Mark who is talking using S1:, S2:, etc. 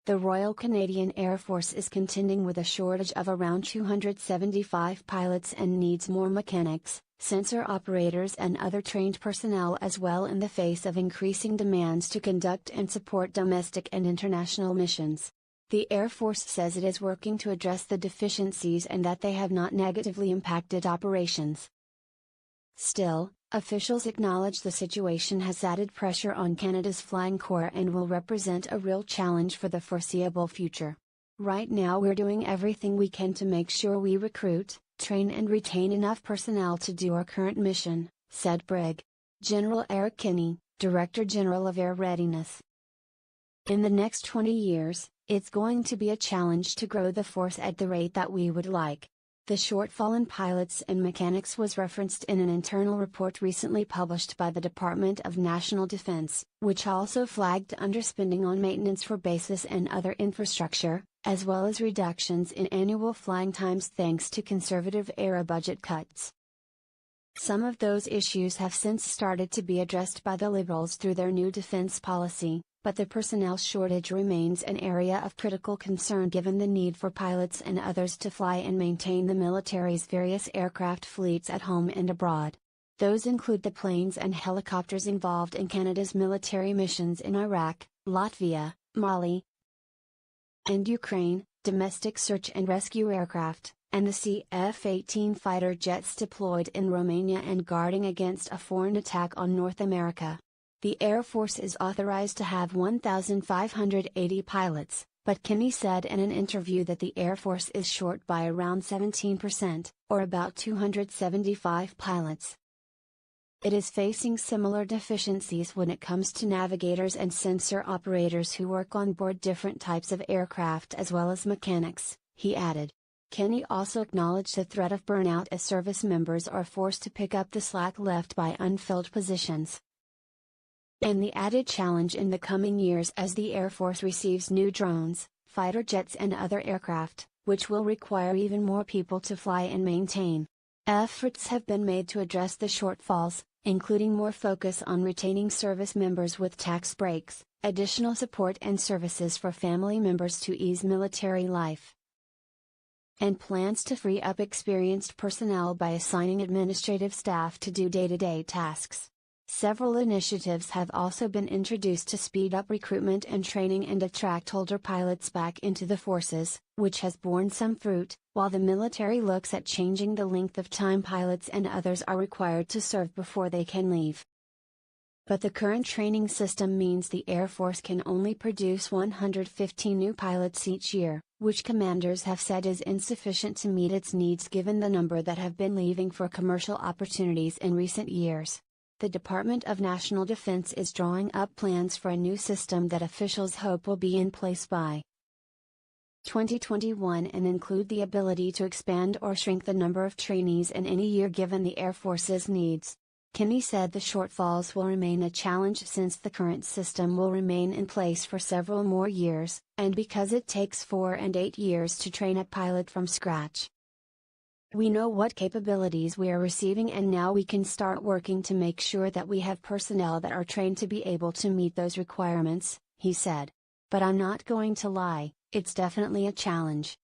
S1: The Royal Canadian Air Force is contending with a shortage of around 275 pilots and needs more mechanics, sensor operators and other trained personnel as well in the face of increasing demands to conduct and support domestic and international missions. The Air Force says it is working to address the deficiencies and that they have not negatively impacted operations. Still, officials acknowledge the situation has added pressure on Canada's flying corps and will represent a real challenge for the foreseeable future. Right now we're doing everything we can to make sure we recruit, train and retain enough personnel to do our current mission, said Brig. General Eric Kinney, Director General of Air Readiness. In the next 20 years, it's going to be a challenge to grow the force at the rate that we would like. The shortfall in pilots and mechanics was referenced in an internal report recently published by the Department of National Defense, which also flagged underspending on maintenance for bases and other infrastructure, as well as reductions in annual flying times thanks to conservative era budget cuts. Some of those issues have since started to be addressed by the Liberals through their new defense policy, but the personnel shortage remains an area of critical concern given the need for pilots and others to fly and maintain the military's various aircraft fleets at home and abroad. Those include the planes and helicopters involved in Canada's military missions in Iraq, Latvia, Mali, and Ukraine, domestic search and rescue aircraft, and the CF-18 fighter jets deployed in Romania and guarding against a foreign attack on North America. The Air Force is authorized to have 1,580 pilots, but Kinney said in an interview that the Air Force is short by around 17%, or about 275 pilots. It is facing similar deficiencies when it comes to navigators and sensor operators who work on board different types of aircraft as well as mechanics, he added. Kinney also acknowledged the threat of burnout as service members are forced to pick up the slack left by unfilled positions. And the added challenge in the coming years as the Air Force receives new drones, fighter jets and other aircraft, which will require even more people to fly and maintain. Efforts have been made to address the shortfalls, including more focus on retaining service members with tax breaks, additional support and services for family members to ease military life, and plans to free up experienced personnel by assigning administrative staff to do day-to-day tasks. Several initiatives have also been introduced to speed up recruitment and training and attract older pilots back into the forces, which has borne some fruit, while the military looks at changing the length of time pilots and others are required to serve before they can leave. But the current training system means the Air Force can only produce 115 new pilots each year, which commanders have said is insufficient to meet its needs given the number that have been leaving for commercial opportunities in recent years. The Department of National Defense is drawing up plans for a new system that officials hope will be in place by 2021 and include the ability to expand or shrink the number of trainees in any year given the Air Force's needs. Kinney said the shortfalls will remain a challenge since the current system will remain in place for several more years, and because it takes 4 and 8 years to train a pilot from scratch. We know what capabilities we are receiving and now we can start working to make sure that we have personnel that are trained to be able to meet those requirements, he said. But I'm not going to lie, it's definitely a challenge.